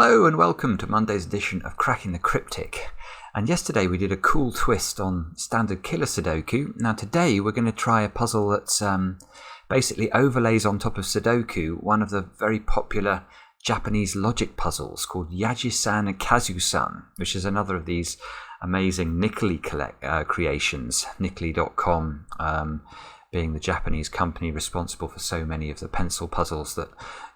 Hello and welcome to Monday's edition of Cracking the Cryptic. And yesterday we did a cool twist on standard killer Sudoku. Now today we're going to try a puzzle that's basically overlays on top of Sudoku one of the very popular Japanese logic puzzles called Yajisan Kazusan, which is another of these amazing Nickely creations, Nickely.com being the Japanese company responsible for so many of the pencil puzzles that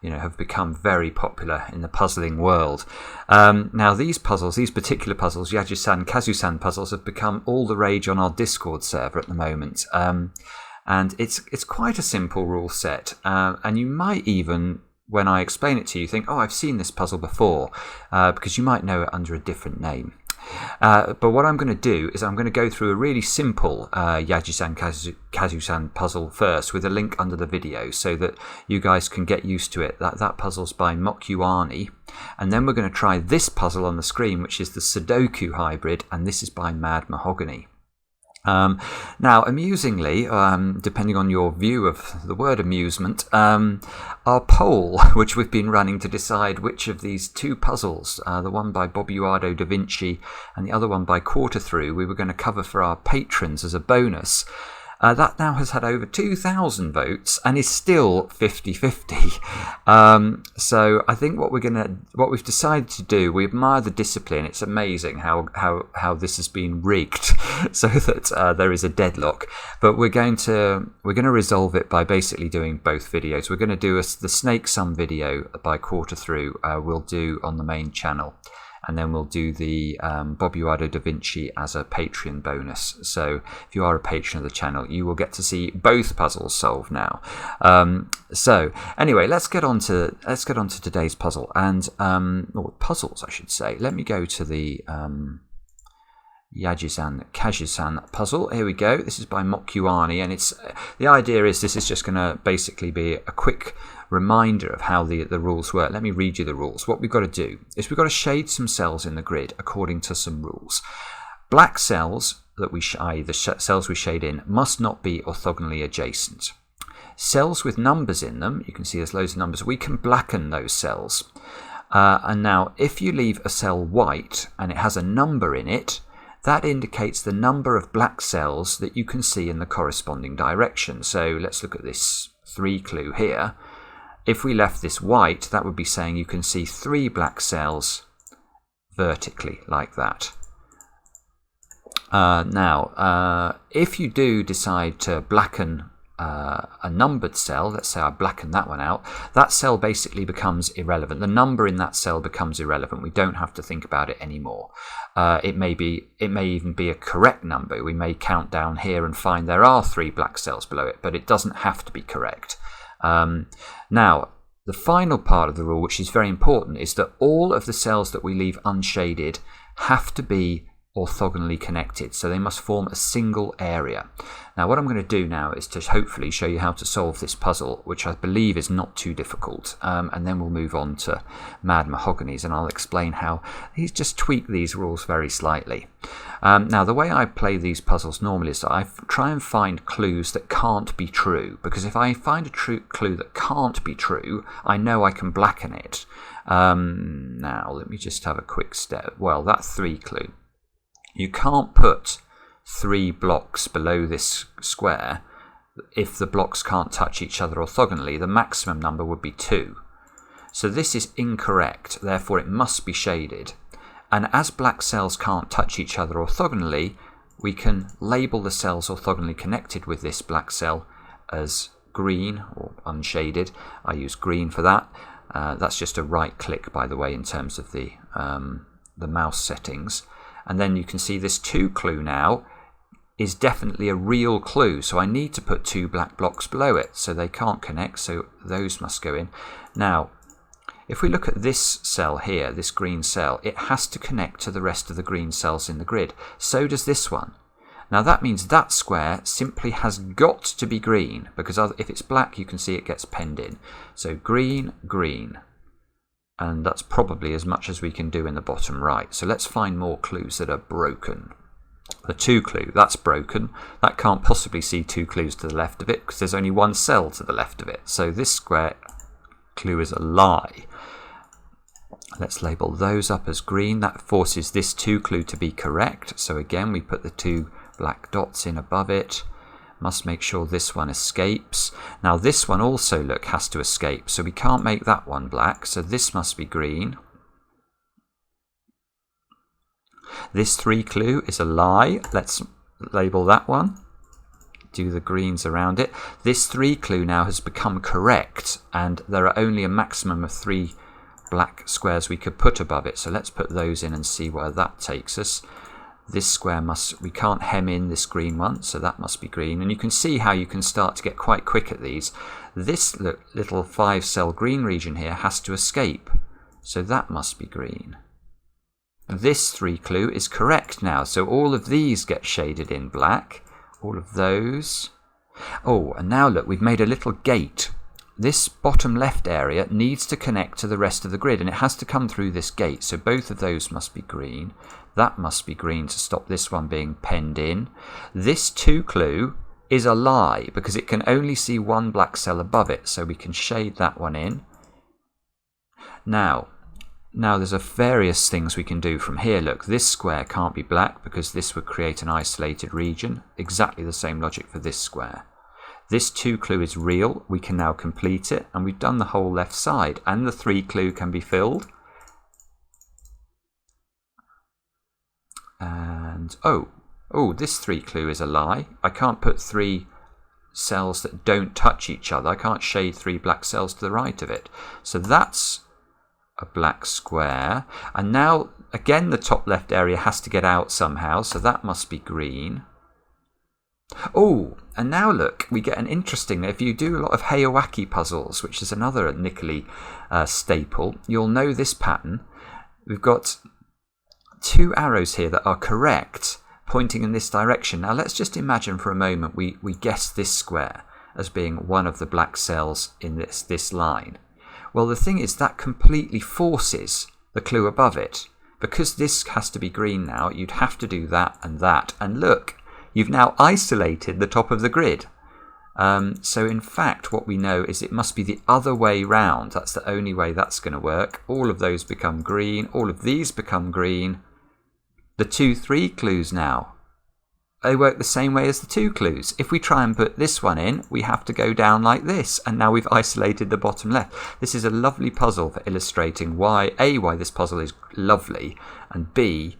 have become very popular in the puzzling world. Now these particular puzzles, Yajisan Kazusan puzzles, have become all the rage on our Discord server at the moment. And it's quite a simple rule set, and you might even, when I explain it to you, think, oh, I've seen this puzzle before, because you might know it under a different name. But what I'm going to do is I'm going to go through a really simple Yajisan Kazusan puzzle first with a link under the video so that you guys can get used to it. That puzzle's by Mokuani. And then we're going to try this puzzle on the screen, which is the Sudoku hybrid, and this is by Madmahogany. Now, amusingly, depending on your view of the word amusement, our poll, which we've been running to decide which of these two puzzles, the one by Bobuado da Vinci and the other one by Quarter Through, we were going to cover for our patrons as a bonus. That now has had over 2,000 votes and is still 50-50. So I think what we've decided to do, we admire the discipline. It's amazing how this has been rigged so that there is a deadlock. But we're going to resolve it by basically doing both videos. We're going to do the Snake Sum video by Quarter Through. We'll do on the main channel. And then we'll do the Bobuado da Vinci as a Patreon bonus. So if you are a patron of the channel, you will get to see both puzzles solved now. So anyway, let's get on to today's puzzle or puzzles, I should say. Let me go to the Yajisan Kazusan puzzle. Here we go. This is by Mokuani, and the idea is this is just going to basically be a quick reminder of how the rules work. Let me read you the rules. What we've got to do is we've got to shade some cells in the grid according to some rules. Black cells that the cells we shade in must not be orthogonally adjacent. Cells with numbers in them, you can see there's loads of numbers, we can blacken those cells. And now if you leave a cell white and it has a number in it, that indicates the number of black cells that you can see in the corresponding direction. So let's look at this 3 clue here. If we left this white, that would be saying you can see 3 black cells vertically, like that. Now, if you do decide to blacken a numbered cell, let's say I blacken that one out, that cell basically becomes irrelevant. The number in that cell becomes irrelevant. We don't have to think about it anymore. It may even be a correct number. We may count down here and find there are 3 black cells below it, but it doesn't have to be correct. Now, the final part of the rule, which is very important, is that all of the cells that we leave unshaded have to be orthogonally connected, so they must form a single area. Now what I'm going to do now is to hopefully show you how to solve this puzzle, which I believe is not too difficult, and then we'll move on to Madmahogany's, and I'll explain how he's just tweaked these rules very slightly. Now the way I play these puzzles normally is that I try and find clues that can't be true, because if I find a true clue that can't be true, I know I can blacken it. Now let me just have a quick step. Well, that 3 clue. You can't put 3 blocks below this square if the blocks can't touch each other orthogonally. The maximum number would be 2. So this is incorrect, therefore it must be shaded. And as black cells can't touch each other orthogonally, we can label the cells orthogonally connected with this black cell as green or unshaded. I use green for that. That's just a right click, by the way, in terms of the mouse settings. And then you can see this 2 clue now is definitely a real clue. So I need to put 2 black blocks below it. So they can't connect, so those must go in. Now, if we look at this cell here, this green cell, it has to connect to the rest of the green cells in the grid. So does this one. Now that means that square simply has got to be green, because if it's black, you can see it gets penned in. So green, green. And that's probably as much as we can do in the bottom right. So let's find more clues that are broken. The 2 clue, that's broken. That can't possibly see 2 clues to the left of it because there's only 1 cell to the left of it. So this square clue is a lie. Let's label those up as green. That forces this 2 clue to be correct. So again, we put the 2 black dots in above it. Must make sure this one escapes. Now this one also, look, has to escape. So we can't make that one black. So this must be green. This 3 clue is a lie. Let's label that one. Do the greens around it. This 3 clue now has become correct, and there are only a maximum of 3 black squares we could put above it. So let's put those in and see where that takes us. This square we can't hem in this green one, so that must be green. And you can see how you can start to get quite quick at these. This little 5-cell green region here has to escape, so that must be green. This 3 clue is correct now, so all of these get shaded in black. All of those. Oh, and now look, we've made a little gate. This bottom left area needs to connect to the rest of the grid, and it has to come through this gate, so both of those must be green. That must be green to stop this one being penned in. This 2 clue is a lie because it can only see 1 black cell above it, so we can shade that one in. Now there's various things we can do from here. Look, this square can't be black because this would create an isolated region. Exactly the same logic for this square. This 2 clue is real. We can now complete it, and we've done the whole left side, and the 3 clue can be filled. And oh, this 3 clue is a lie. I can't put 3 cells that don't touch each other. I can't shade 3 black cells to the right of it. So that's a black square. And now again the top left area has to get out somehow, so that must be green. Oh, and now look, we get an interesting, if you do a lot of Hayawaki puzzles, which is another Niccoli staple, you'll know this pattern. We've got 2 arrows here that are correct, pointing in this direction. Now let's just imagine for a moment we guess this square as being one of the black cells in this line. Well, the thing is that completely forces the clue above it. Because this has to be green now, you'd have to do that and that. And look, you've now isolated the top of the grid. So in fact, what we know is it must be the other way round. That's the only way that's going to work. All of those become green. All of these become green. The 2, 3 clues now, they work the same way as the 2 clues. If we try and put this one in, we have to go down like this, and now we've isolated the bottom left. This is a lovely puzzle for illustrating why this puzzle is lovely, and B,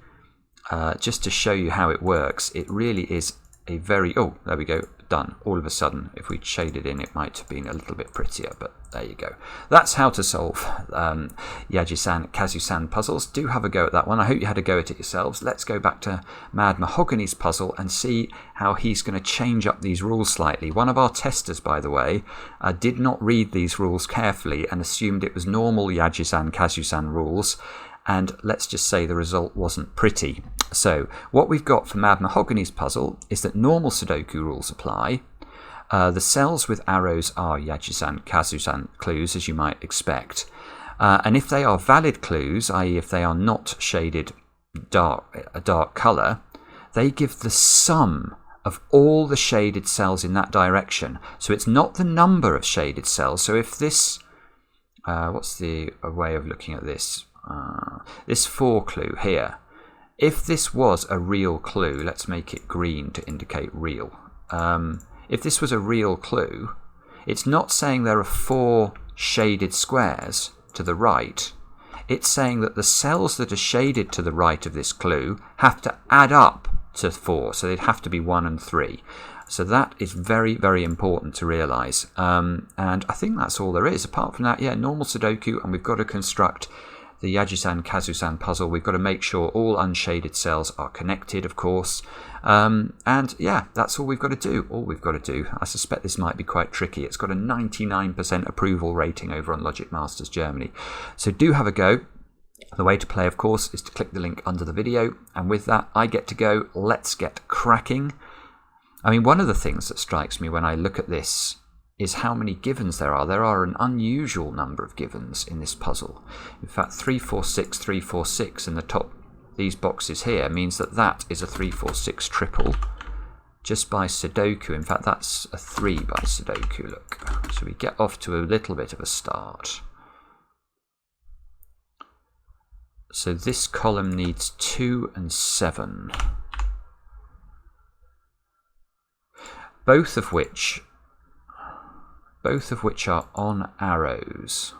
just to show you how it works, it really is a very... Oh, there we go, done. All of a sudden, if we'd shaded in, it might have been a little bit prettier, but there you go. That's how to solve Yajisan Kazusan puzzles. Do have a go at that one. I hope you had a go at it yourselves. Let's go back to Madmahogany's puzzle and see how he's going to change up these rules slightly. One of our testers, by the way, did not read these rules carefully and assumed it was normal Yajisan Kazusan rules. And let's just say the result wasn't pretty. So what we've got for Madmahogany's puzzle is that normal Sudoku rules apply. The cells with arrows are Yajisan Kazusan clues, as you might expect. And if they are valid clues, i.e. if they are not shaded a dark colour, they give the sum of all the shaded cells in that direction. So it's not the number of shaded cells. So if this... what's the way of looking at this? This 4 clue here, if this was a real clue, let's make it green to indicate real. If this was a real clue, it's not saying there are 4 shaded squares to the right. It's saying that the cells that are shaded to the right of this clue have to add up to 4, so they'd have to be 1 and 3. So that is very, very important to realise. And I think that's all there is. Apart from that, yeah, normal Sudoku, and we've got to construct the Yajisan Kazusan puzzle. We've got to make sure all unshaded cells are connected, of course. And yeah, that's all we've got to do. All we've got to do. I suspect this might be quite tricky. It's got a 99% approval rating over on Logic Masters Germany. So do have a go. The way to play, of course, is to click the link under the video. And with that, I get to go. Let's get cracking. I mean, one of the things that strikes me when I look at this is how many givens there are. There are an unusual number of givens in this puzzle. In fact, 3, 4, 6, 3, 4, 6 in the top, these boxes here, means that that is a 3, 4, 6 triple just by Sudoku. In fact, that's a 3 by Sudoku, look. So we get off to a little bit of a start. So this column needs 2 and 7. Both of which are on arrows.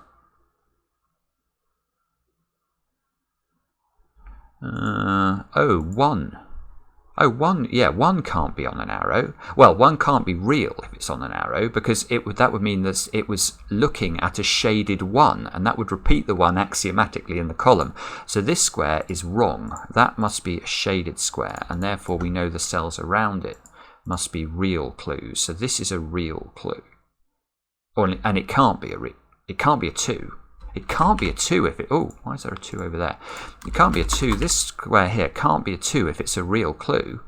One can't be on an arrow. Well, one can't be real if it's on an arrow, because that would mean that it was looking at a shaded 1, and that would repeat the 1 axiomatically in the column. So this square is wrong. That must be a shaded square, and therefore we know the cells around it must be real clues. So this is a real clue. And it can't be a 2. It can't be a 2 if it... Oh, why is there a 2 over there? It can't be a 2. This square here can't be a 2 if it's a real clue,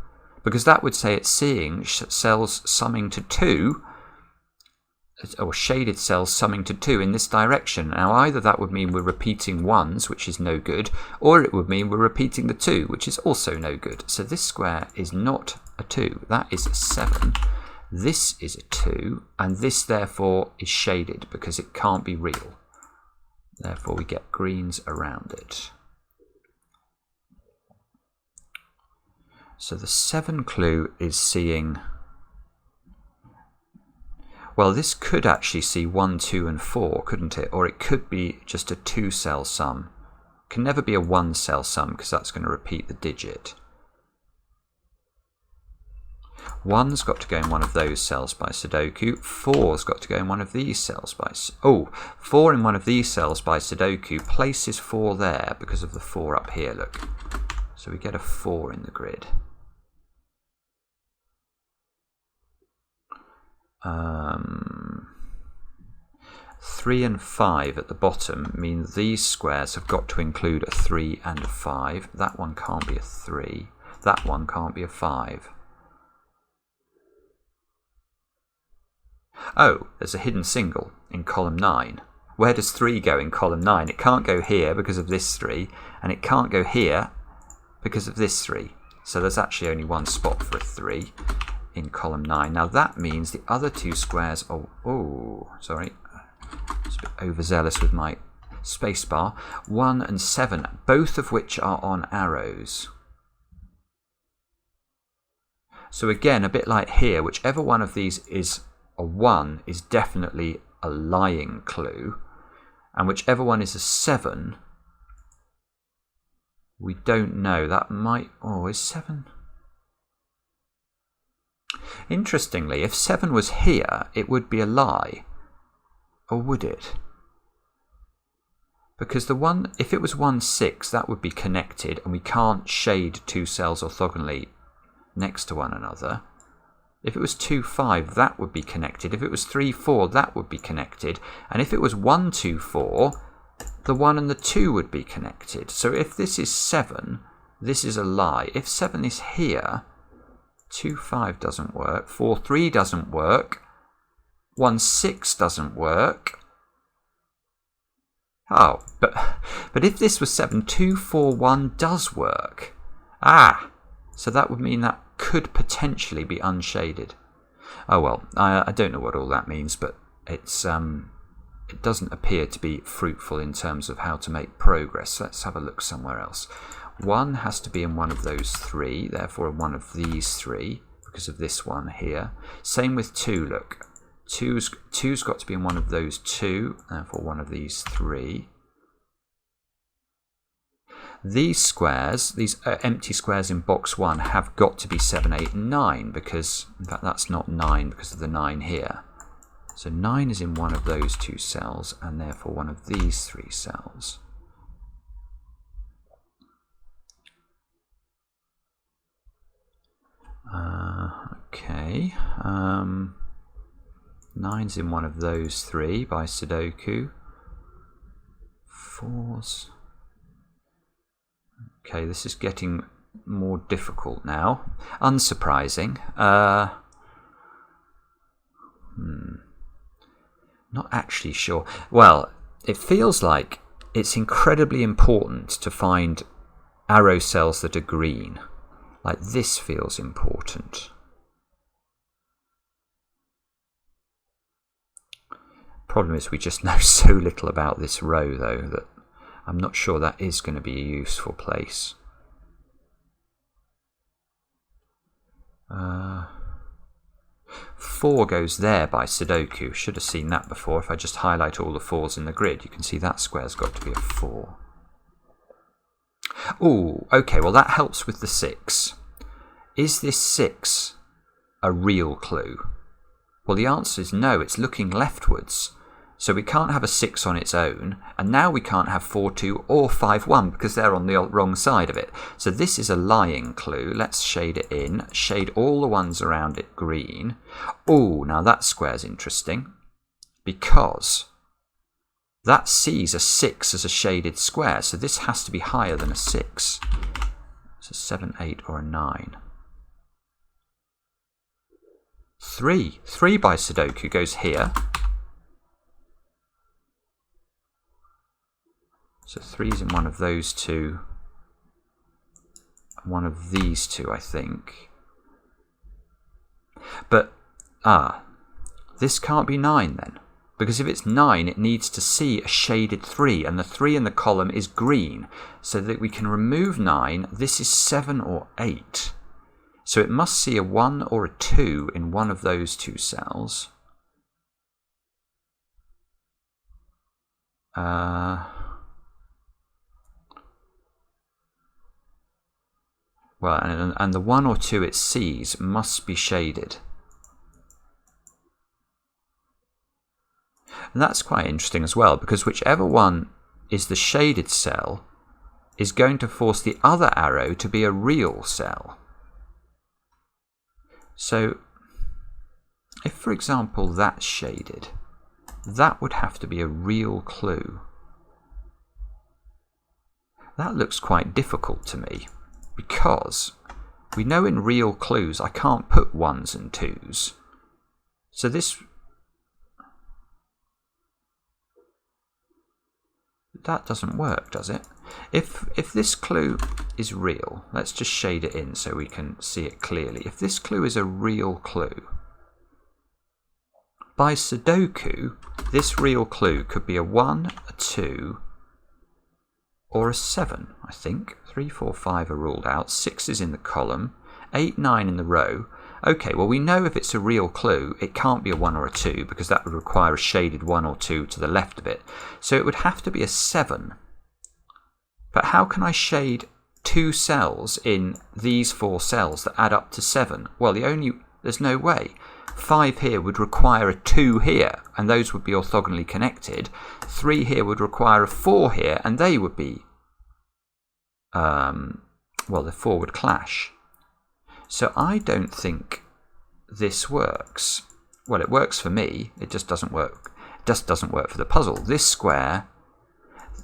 because that would say it's seeing cells summing to 2, or shaded cells summing to 2 in this direction. Now, either that would mean we're repeating 1s, which is no good, or it would mean we're repeating the 2, which is also no good. So this square is not a 2. That is a 7. This is a 2, and this, therefore, is shaded because it can't be real. Therefore, we get greens around it. So the 7 clue is seeing... Well, this could actually see 1, 2, and 4, couldn't it? Or it could be just a 2-cell sum. It can never be a 1-cell sum, because that's going to repeat the digit. 1's got to go in one of those cells by Sudoku. 4's got to go in one of these cells by... 4 in one of these cells by Sudoku places 4 there because of the 4 up here, look. So we get a 4 in the grid. 3 and 5 at the bottom mean these squares have got to include a 3 and a 5. That one can't be a 3. That one can't be a 5. Oh, there's a hidden single in column 9. Where does 3 go in column 9? It can't go here because of this 3, and it can't go here because of this 3. So there's actually only one spot for a 3 in column 9. Now that means the other 2 squares are... Oh, sorry. I was a bit overzealous with my spacebar. 1 and 7, both of which are on arrows. So again, a bit like here, whichever one of these is a 1 is definitely a lying clue, and whichever one is a 7, we don't know. That might... Oh, is 7... Interestingly, if 7 was here, it would be a lie. Or would it? Because the one, if it was 1, 6, that would be connected, and we can't shade 2 cells orthogonally next to one another. If it was 2, 5, that would be connected. If it was 3, 4, that would be connected. And if it was 1, 2, 4, the 1 and the 2 would be connected. So if this is 7, this is a lie. If 7 is here, 2, 5 doesn't work. 4, 3 doesn't work. 1, 6 doesn't work. Oh, but if this was 7, 2, 4, 1 does work. Ah, so that would mean that could potentially be unshaded. Oh well, I don't know what all that means, but it's it doesn't appear to be fruitful in terms of how to make progress. Let's have a look somewhere else. 1 has to be in one of those 3, therefore in one of these 3, because of this one here. Same with 2, look. 2's got to be in one of those 2, therefore one of these 3. These squares, these empty squares in box 1, have got to be 7, 8, and 9, because, in fact, that's not 9 because of the 9 here. So 9 is in one of those 2 cells, and therefore one of these 3 cells. Okay. 9's in one of those 3 by Sudoku. 4's... Okay, this is getting more difficult now. Unsurprising. Not actually sure. Well, it feels like it's incredibly important to find arrow cells that are green. Like this feels important. Problem is we just know so little about this row, though, that I'm not sure that is going to be a useful place. 4 goes there by Sudoku. Should have seen that before. If I just highlight all the 4s in the grid, you can see that square's got to be a 4. Oh, okay, well that helps with the 6. Is this 6 a real clue? Well, the answer is no, it's looking leftwards. So we can't have a 6 on its own, and now we can't have 4-2 or 5-1 because they're on the wrong side of it. So this is a lying clue. Let's shade it in. Shade all the ones around it green. Oh, now that square's interesting because that sees a 6 as a shaded square, so this has to be higher than a 6. So 7, 8 or a 9. 3. 3 by Sudoku goes here. So 3's in one of those two, one of these two, I think. But, this can't be 9 then. Because if it's 9, it needs to see a shaded 3, and the 3 in the column is green. So that we can remove 9, this is 7 or 8. So it must see a 1 or a 2 in one of those two cells. Well, and the 1 or 2 it sees must be shaded. And that's quite interesting as well, because whichever one is the shaded cell is going to force the other arrow to be a real cell. So, if for example that's shaded, that would have to be a real clue. That looks quite difficult to me, because we know in real clues I can't put 1s and 2s. So that doesn't work, does it? If this clue is real, let's just shade it in so we can see it clearly. If this clue is a real clue, by Sudoku, this real clue could be a 1, a 2, or a 7, I think. 3, 4, 5 are ruled out. 6 is in the column. 8, 9 in the row. Okay, well we know if it's a real clue, it can't be a 1 or a 2 because that would require a shaded 1 or 2 to the left of it. So it would have to be a 7. But how can I shade 2 cells in these 4 cells that add up to 7? Well, there's no way. 5 here would require a 2 here, and those would be orthogonally connected. 3 here would require a 4 here, and they would be, well, the 4 would clash. So I don't think this works. Well, it works for me. It just doesn't work. It just doesn't work for the puzzle. This square.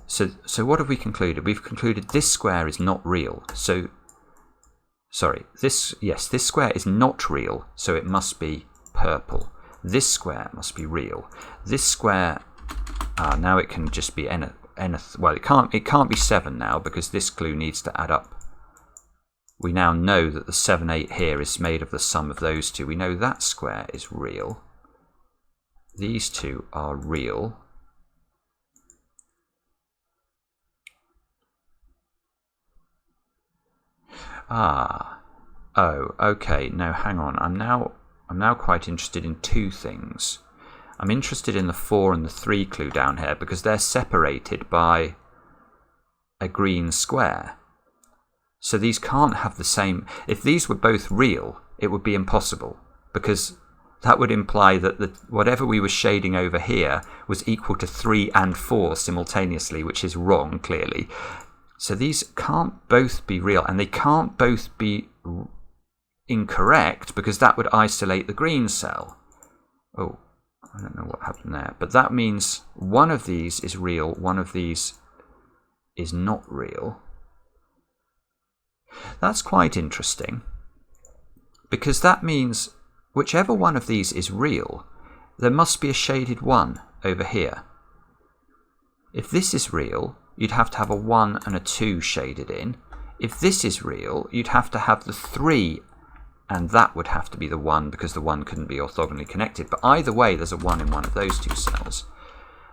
So what have we concluded? We've concluded this square is not real. So, sorry. This square is not real. So it must be purple. This square must be real. This square. Now it can just be well, it can't be 7 now because this clue needs to add up. We now know that the 7, 8 here is made of the sum of those two. We know that square is real. These two are real. Oh, okay. No, hang on. I'm now quite interested in 2 things. I'm interested in the 4 and the 3 clue down here because they're separated by a green square. So these can't have the same. If these were both real, it would be impossible because that would imply that whatever we were shading over here was equal to 3 and 4 simultaneously, which is wrong, clearly. So these can't both be real, and they can't both be incorrect because that would isolate the green cell. Oh, I don't know what happened there. But that means one of these is real, one of these is not real. That's quite interesting because that means whichever one of these is real, there must be a shaded 1 over here. If this is real, you'd have to have a 1 and a 2 shaded in. If this is real, you'd have to have the 3, and that would have to be the 1 because the 1 couldn't be orthogonally connected. But either way, there's a 1 in one of those 2 cells.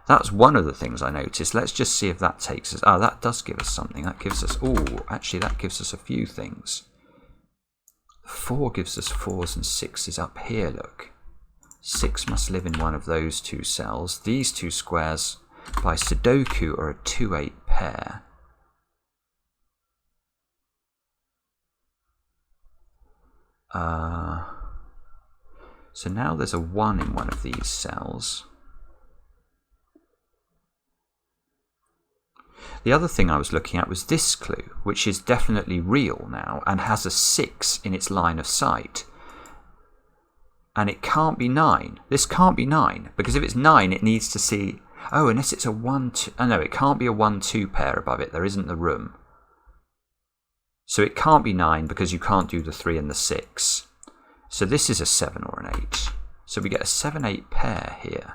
That's one of the things I noticed. Let's just see if that takes us. Oh, that does give us something. That gives us... Oh, actually, that gives us a few things. 4 gives us 4s and 6s up here, look. 6 must live in one of those 2 cells. These 2 squares by Sudoku are a 2-8 pair. So now there's a 1 in one of these cells. The other thing I was looking at was this clue, which is definitely real now and has a 6 in its line of sight. And it can't be 9. This can't be 9, because if it's 9, it needs to see... Oh, unless it's a 1-2... Oh, no, it can't be a 1-2 pair above it. There isn't the room. So it can't be 9 because you can't do the 3 and the 6. So this is a 7 or an 8. So we get a 7-8 pair here.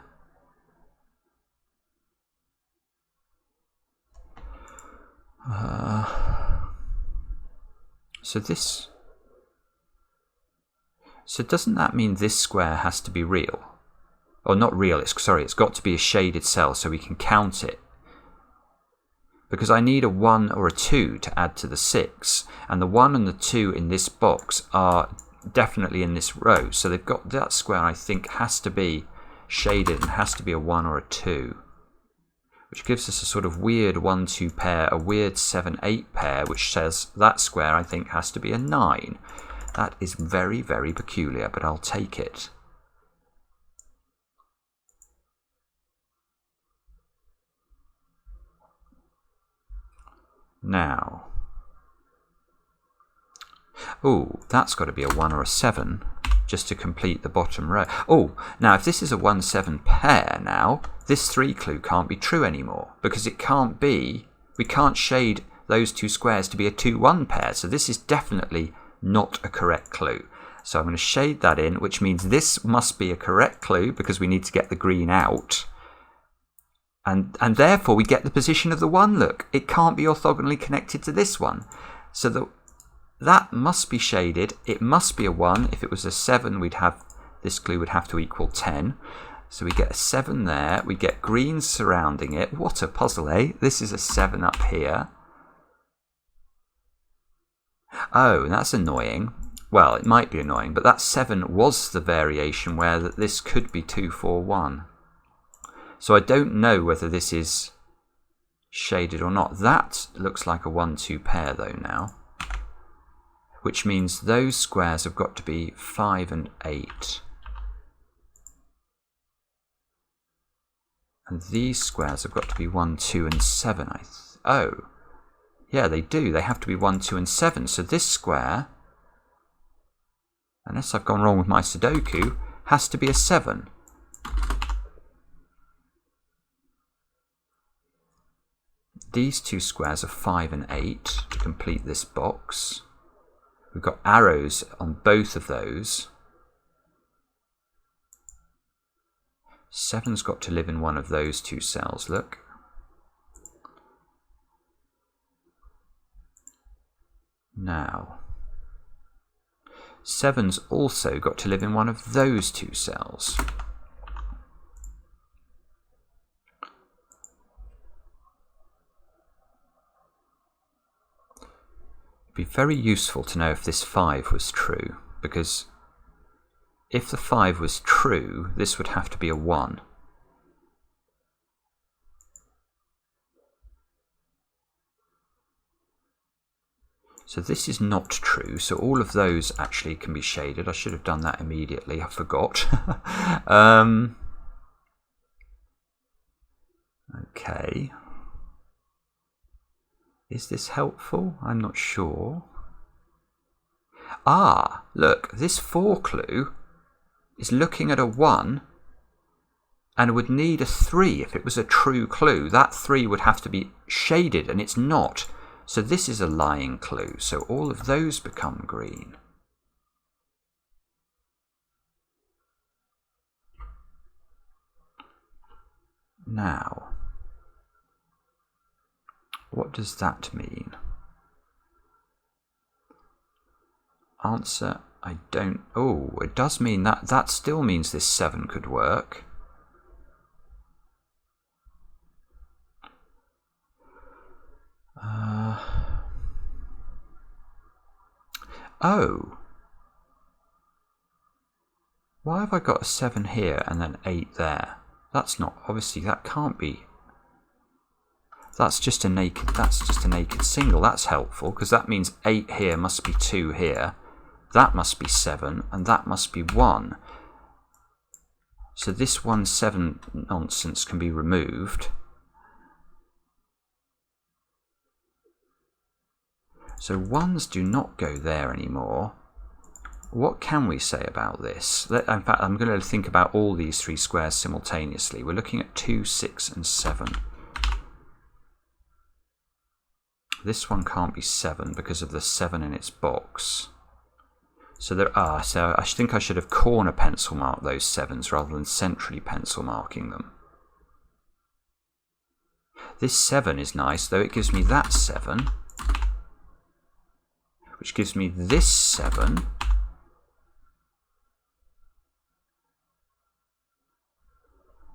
So doesn't that mean this square has to be real? Or not real, it's got to be a shaded cell so we can count it. Because I need a 1 or a 2 to add to the 6, and the 1 and the 2 in this box are definitely in this row. So they've got that square, I think, has to be shaded and has to be a 1 or a 2. Which gives us a sort of weird 1-2 pair, a weird 7-8 pair, which says that square, I think, has to be a 9. That is very, very peculiar, but I'll take it. Now, oh, that's got to be a 1 or a 7, just to complete the bottom row. Oh, now if this is a 1-7 pair now, this 3 clue can't be true anymore, because it can't be, we can't shade those 2 squares to be a 2-1 pair, so this is definitely not a correct clue. So I'm going to shade that in, which means this must be a correct clue, because we need to get the green out. And therefore we get the position of the 1, look. It can't be orthogonally connected to this one. So that must be shaded. It must be a 1. If it was a 7, this clue would have to equal 10. So we get a 7 there. We get green surrounding it. What a puzzle, eh? This is a 7 up here. Oh, that's annoying. Well, it might be annoying, but that 7 was the variation where this could be 2, 4, 1. So I don't know whether this is shaded or not. That looks like a 1-2 pair though now, which means those squares have got to be 5 and 8. And these squares have got to be 1, 2 and 7. Oh, yeah, they do. They have to be 1, 2 and 7. So this square, unless I've gone wrong with my Sudoku, has to be a 7. These 2 squares are 5 and 8 to complete this box. We've got arrows on both of those. 7's got to live in one of those 2 cells, look. Now, 7's also got to live in one of those 2 cells. It'd be very useful to know if this 5 was true, because if the 5 was true, this would have to be a 1. So this is not true, so all of those actually can be shaded. I should have done that immediately, I forgot. Okay. Is this helpful? I'm not sure. Ah, look, this 4 clue is looking at a 1 and would need a 3 if it was a true clue. That 3 would have to be shaded, and it's not. So this is a lying clue, so all of those become green. Now, what does that mean? Answer, I don't... Oh, it does mean that. That still means this 7 could work. Oh. Why have I got a 7 here and then 8 there? That's not, obviously that can't be. That's just a naked single. That's helpful because that means 8 here must be 2 here. That must be 7 and that must be 1. So this 1 7 nonsense can be removed. So 1s do not go there anymore. What can we say about this? In fact, I'm going to think about all these 3 squares simultaneously. We're looking at 2, 6 and 7. This one can't be 7 because of the 7 in its box. So there are. So I think I should have corner pencil marked those 7s rather than centrally pencil marking them. This 7 is nice, though. It gives me that 7, which gives me this 7.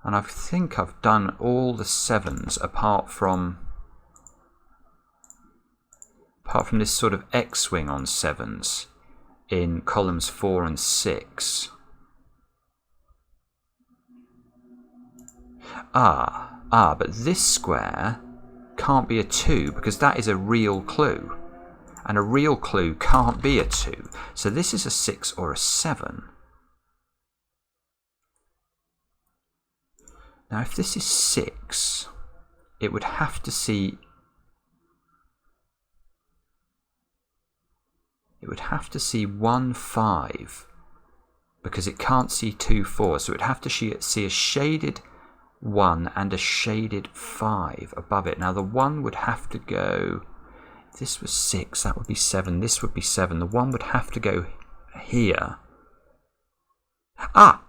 And I think I've done all the 7s apart from this sort of X-wing on 7s in columns 4 and 6. But this square can't be a 2 because that is a real clue. And a real clue can't be a 2. So this is a 6 or a 7. Now if this is 6, it would have to see... It would have to see 1 5 because it can't see 2 4. So it would have to see a shaded 1 and a shaded 5 above it. Now the 1 would have to go... If this was 6, that would be 7. This would be 7. The 1 would have to go here. Oh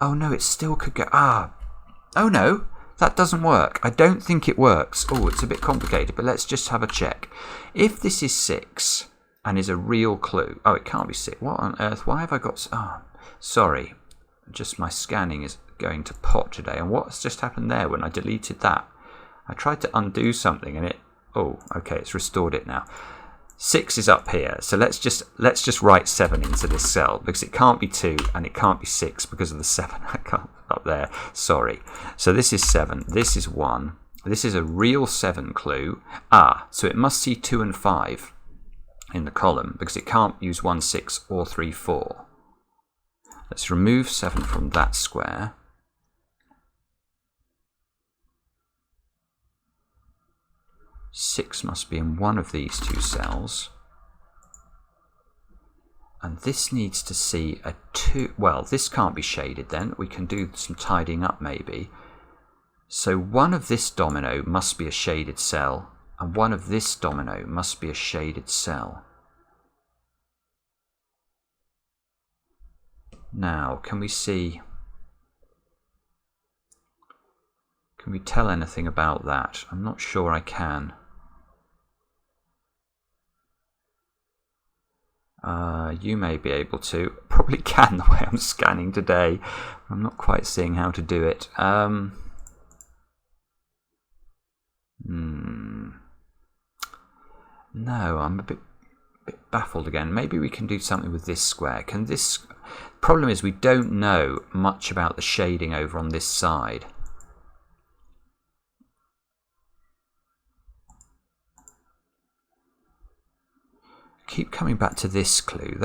no, it still could go... Oh no, that doesn't work. I don't think it works. Oh, it's a bit complicated, but let's just have a check. If this is 6... and is a real clue. Oh, it can't be 6. What on earth? Why have I got... Oh, sorry. Just my scanning is going to pot today. And what's just happened there when I deleted that? I tried to undo something and it... Oh, okay, it's restored it now. 6 is up here. So let's just write 7 into this cell because it can't be 2 and it can't be 6 because of the 7 I got up there. Sorry. So this is 7. This is 1. This is a real 7 clue. So it must see 2 and 5. In the column because it can't use 1 6 or 3 4. Let's remove 7 from that square. Six must be in one of these 2 cells. And this needs to see a 2. Well, this can't be shaded then. We can do some tidying up maybe. So one of this domino must be a shaded cell. And one of this domino must be a shaded cell. Now, can we tell anything about that? I'm not sure I can. You may be able to. Probably can the way I'm scanning today. I'm not quite seeing how to do it. No, I'm a bit baffled again. Maybe we can do something with this square. Can this... Problem is we don't know much about the shading over on this side. Keep coming back to this clue.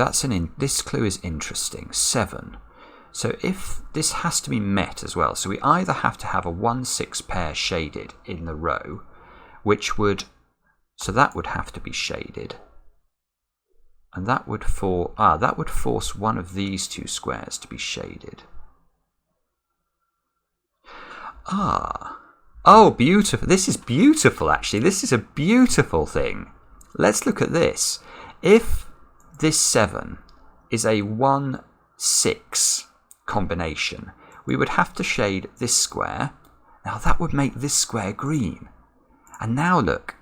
This clue is interesting. 7. So if this has to be met as well, so we either have to have a 1 6 pair shaded in the row, which would... So that would have to be shaded. And that would force one of these 2 squares to be shaded. Oh, beautiful. This is beautiful, actually. This is a beautiful thing. Let's look at this. If this 7 is a 1 6 combination, we would have to shade this square. Now that would make this square green. And now look.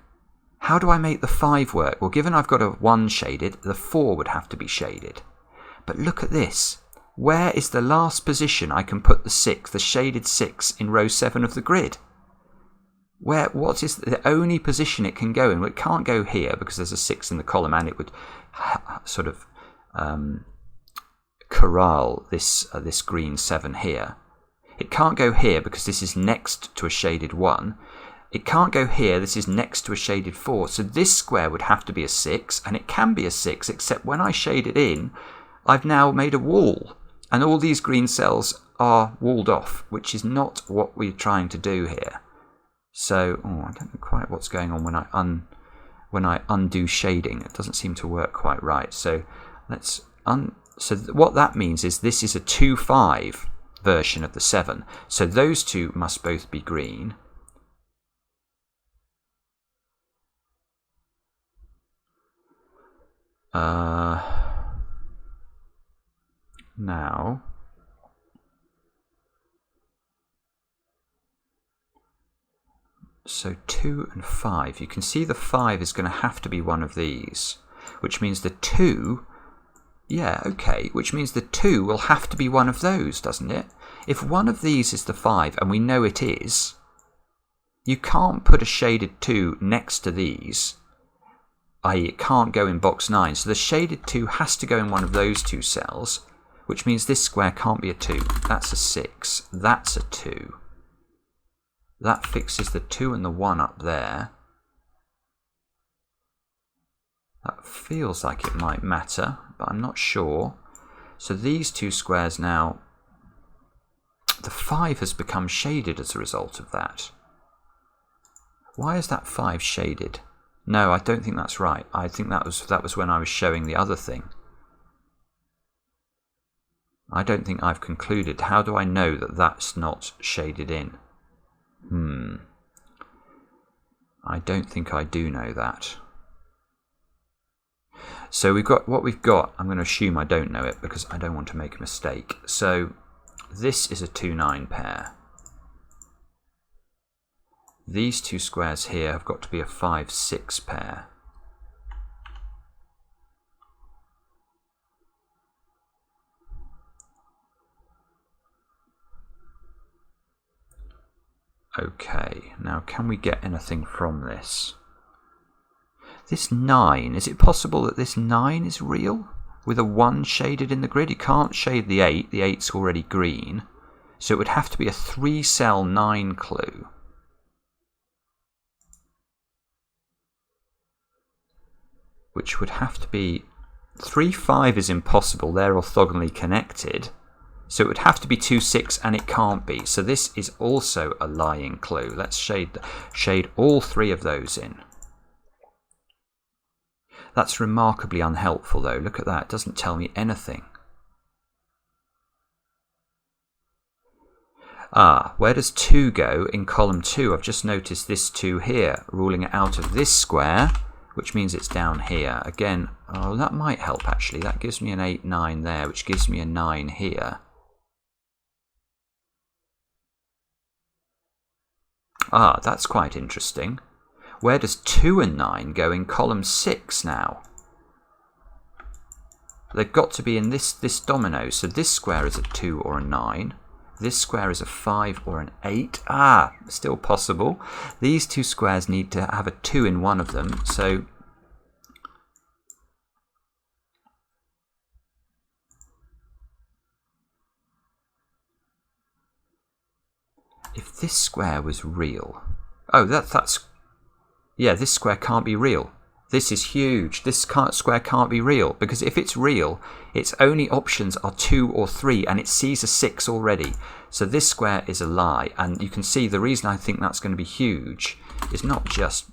How do I make the 5 work? Well, given I've got a 1 shaded, the 4 would have to be shaded. But look at this. Where is the last position I can put the 6, the shaded 6, in row 7 of the grid? What is the only position it can go in? Well, it can't go here because there's a 6 in the column, and it would sort of corral this green 7 here. It can't go here because this is next to a shaded 1. It can't go here, this is next to a shaded 4. So this square would have to be a 6, and it can be a 6, except when I shade it in, I've now made a wall. And all these green cells are walled off, which is not what we're trying to do here. So, I don't know quite what's going on when I undo shading. It doesn't seem to work quite right. So so what that means is this is a 2-5 version of the 7. So those two must both be green. Now, so 2 and 5. You can see the 5 is going to have to be one of these, which means the 2, which means the 2 will have to be one of those, doesn't it? If one of these is the 5, and we know it is, you can't put a shaded 2 next to these, i.e. it can't go in box 9. So the shaded 2 has to go in one of those two cells, which means this square can't be a 2. That's a 6. That's a 2. That fixes the 2 and the 1 up there. That feels like it might matter, but I'm not sure. So these two squares now, the 5 has become shaded as a result of that. Why is that 5 shaded? No, I don't think that's right. I think that was when I was showing the other thing. I don't think I've concluded. How do I know that that's not shaded in? I don't think I do know that. So we've got what we've got. I'm going to assume I don't know it because I don't want to make a mistake. So this is a 2-9 pair. These two squares here have got to be a 5-6 pair. Okay, now can we get anything from this? This 9, is it possible that this 9 is real? With a 1 shaded in the grid? You can't shade the 8, the 8's already green. So it would have to be a 3-cell 9 clue. Which would have to be... 3-5 is impossible, they're orthogonally connected. So it would have to be 2-6, and it can't be. So this is also a lying clue. Let's shade all 3 of those in. That's remarkably unhelpful, though. Look at that. It doesn't tell me anything. Where does 2 go in column 2? I've just noticed this 2 here, ruling it out of this square, which means it's down here. Again, that might help, actually. That gives me an 8-9 there, which gives me a 9 here. That's quite interesting. Where does 2 and 9 go in column 6 now? They've got to be in this domino. So this square is a 2 or a 9. This square is a 5 or an 8. Still possible. These two squares need to have a 2 in one of them. So if this square was real... this square can't be real. This is huge. This square can't be real, because if it's real, its only options are 2 or 3, and it sees a 6 already. So this square is a lie, and you can see the reason I think that's going to be huge is not just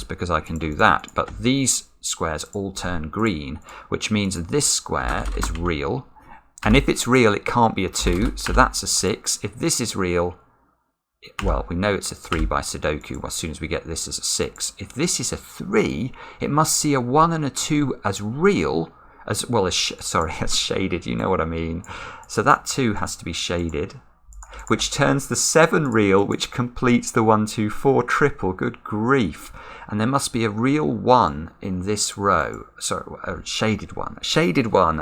because I can do that, but these squares all turn green, which means this square is real. And if it's real, it can't be a 2, so that's a 6. If this is real, well, we know it's a 3 by Sudoku as soon as we get this as a 6. If this is a 3, it must see a 1 and a 2 as real, as shaded, you know what I mean. So that 2 has to be shaded, which turns the 7 real, which completes the 1, 2, 4 triple. Good grief. And there must be a real 1 in this row. Sorry, a shaded one. A shaded one.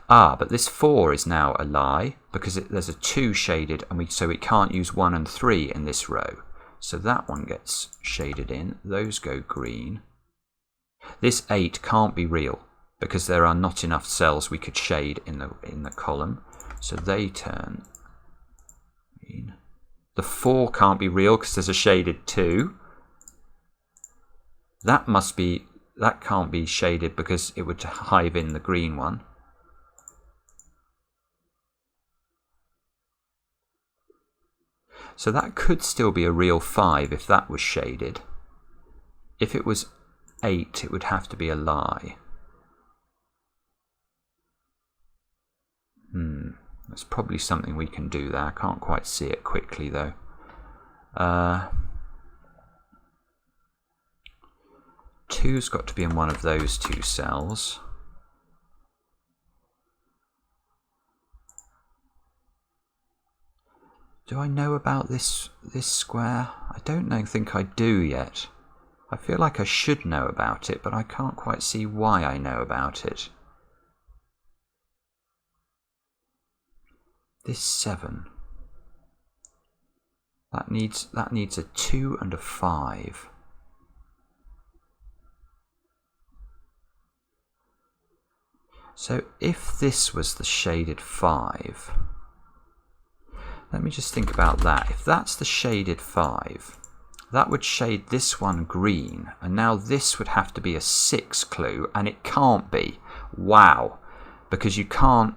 But this 4 is now a lie because there's a 2 shaded, and so we can't use 1 and 3 in this row. So that one gets shaded in. Those go green. This 8 can't be real because there are not enough cells we could shade in the column. So they turn green. The 4 can't be real because there's a shaded 2. That can't be shaded because it would hive in the green one. So that could still be a real 5 if that was shaded. If it was 8, it would have to be a lie. That's probably something we can do there. I can't quite see it quickly though. 2's got to be in one of those 2 cells. Do I know about this square? I don't think I do yet. I feel like I should know about it, but I can't quite see why I know about it. This 7. That needs a 2 and a 5. So if this was the shaded 5, let me just think about that. If that's the shaded 5, that would shade this one green, and now this would have to be a 6 clue, and it can't be. Wow, because you can't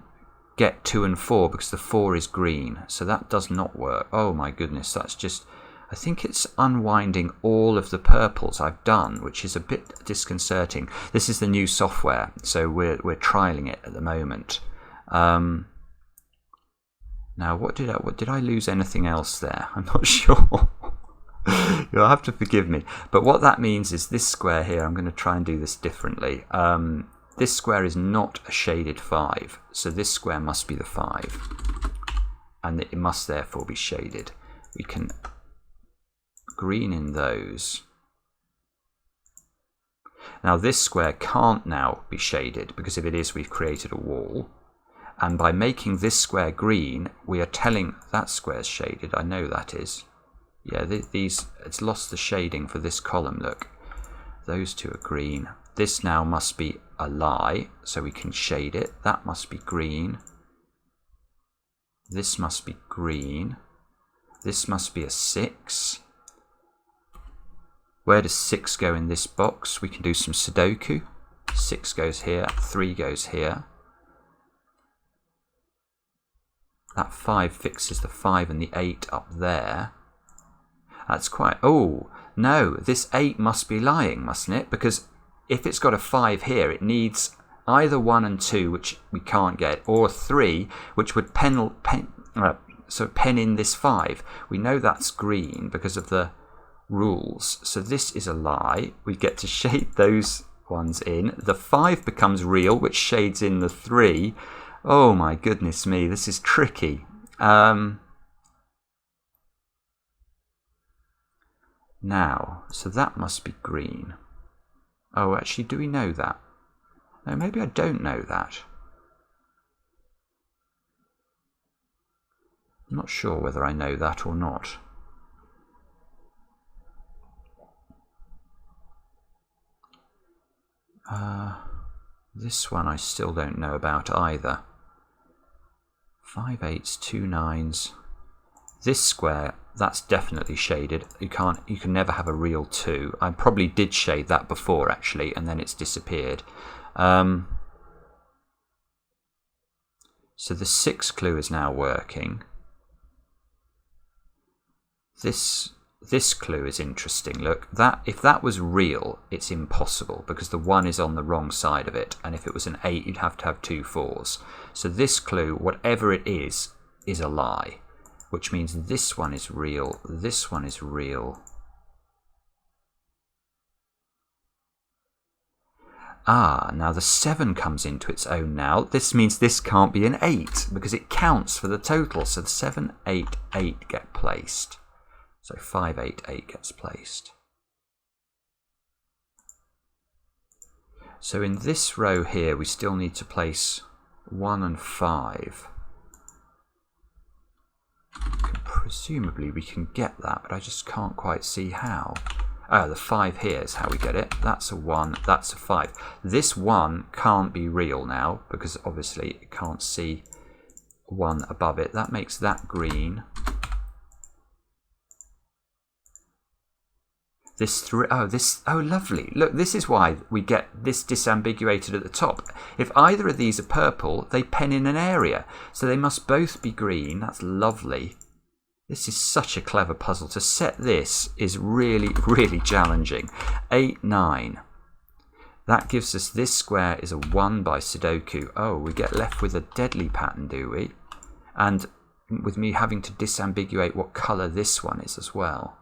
get 2 and 4 because the 4 is green, so that does not work. Oh my goodness, that's just, I think it's unwinding all of the purples I've done, which is a bit disconcerting. This is the new software, so we're trialing it at the moment. Now, did I lose anything else there? I'm not sure. You'll have to forgive me. But what that means is this square here, I'm going to try and do this differently. This square is not a shaded 5, so this square must be the 5. And it must therefore be shaded. We can green in those. Now this square can't now be shaded, because if it is, we've created a wall. And by making this square green, we are telling that square's shaded. I know that is. Yeah, it's lost the shading for this column, look. Those 2 are green. This now must be a lie, so we can shade it. That must be green. This must be green. This must be a 6. Where does 6 go in this box? We can do some Sudoku. 6 goes here, 3 goes here. That 5 fixes the 5 and the 8 up there. That's quite... Oh, no, this 8 must be lying, mustn't it? Because if it's got a 5 here, it needs either 1 and 2, which we can't get, or 3, which would pen in this 5. We know that's green because of the rules. So this is a lie. We get to shade those ones in. The 5 becomes real, which shades in the 3. Oh my goodness me, this is tricky. Now, so that must be green. Oh, actually, do we know that? No, maybe I don't know that. I'm not sure whether I know that or not. This one I still don't know about either. 5 8s, 2 9s. This square, that's definitely shaded. You can never have a real 2. I probably did shade that before actually, and then it's disappeared. So the 6 clue is now working. This clue is interesting. Look, if that was real, it's impossible because the 1 is on the wrong side of it, and if it was an 8, you'd have to have 2 4s. So this clue, whatever it is a lie, which means this one is real, this one is real. Now the 7 comes into its own now. This means this can't be an 8 because it counts for the total. So the 7 8 8 get placed. So 5 8 8 gets placed. So in this row here, we still need to place 1 and 5. Presumably we can get that, but I just can't quite see how. Oh, the 5 here is how we get it. That's a 1, that's a 5. This 1 can't be real now, because obviously it can't see 1 above it. That makes that green. This 3, oh lovely. Look, this is why we get this disambiguated at the top. If either of these are purple, they pen in an area. So they must both be green. That's lovely. This is such a clever puzzle. To set this is really, really challenging. 8, 9. That gives us this square is a 1 by Sudoku. Oh, we get left with a deadly pattern, do we? And with me having to disambiguate what colour this one is as well.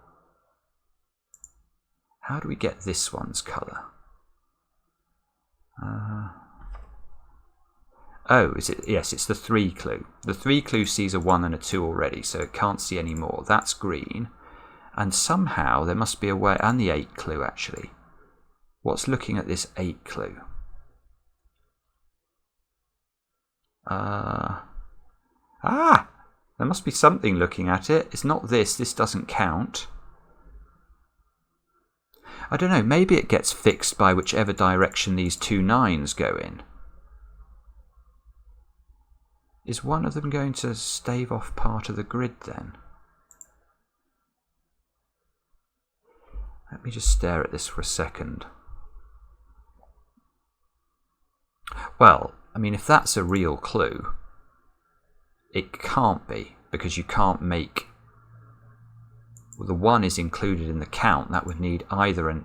How do we get this one's colour? Oh, is it? Yes, it's the 3 clue. The 3 clue sees a 1 and a 2 already, so it can't see any more. That's green. And somehow there must be a way, and the 8 clue actually. What's looking at this 8 clue? There must be something looking at it. It's not this. This doesn't count. I don't know. Maybe it gets fixed by whichever direction these 2 9s go in. Is one of them going to stave off part of the grid then? Let me just stare at this for a second. Well, I mean, if that's a real clue, it can't be, because you can't make... Well, the 1 is included in the count. That would need either an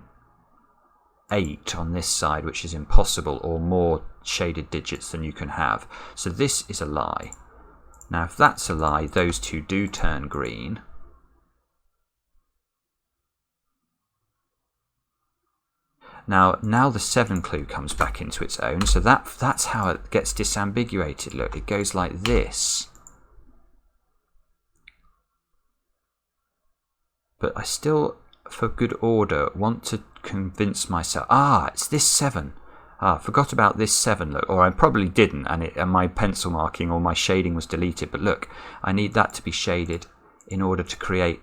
8 on this side, which is impossible, or more shaded digits than you can have. So this is a lie. Now, if that's a lie, those 2 do turn green. Now the 7 clue comes back into its own, so that's how it gets disambiguated. Look, it goes like this. But I still, for good order, want to convince myself. It's this 7. I forgot about this 7, look. Or I probably didn't, and my pencil marking or my shading was deleted. But look, I need that to be shaded in order to create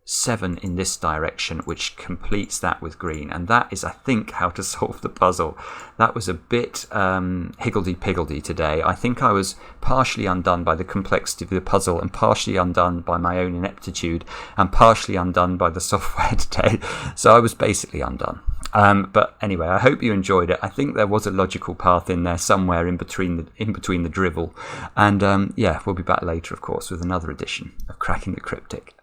7 in this direction, which completes that with green. And that is, I think, how to solve the puzzle. That was a bit higgledy-piggledy today. I think I was partially undone by the complexity of the puzzle, and partially undone by my own ineptitude, and partially undone by the software today. So I was basically undone. But anyway, I hope you enjoyed it. I think there was a logical path in there somewhere in between the drivel. And yeah, we'll be back later, of course, with another edition of Cracking the Cryptic.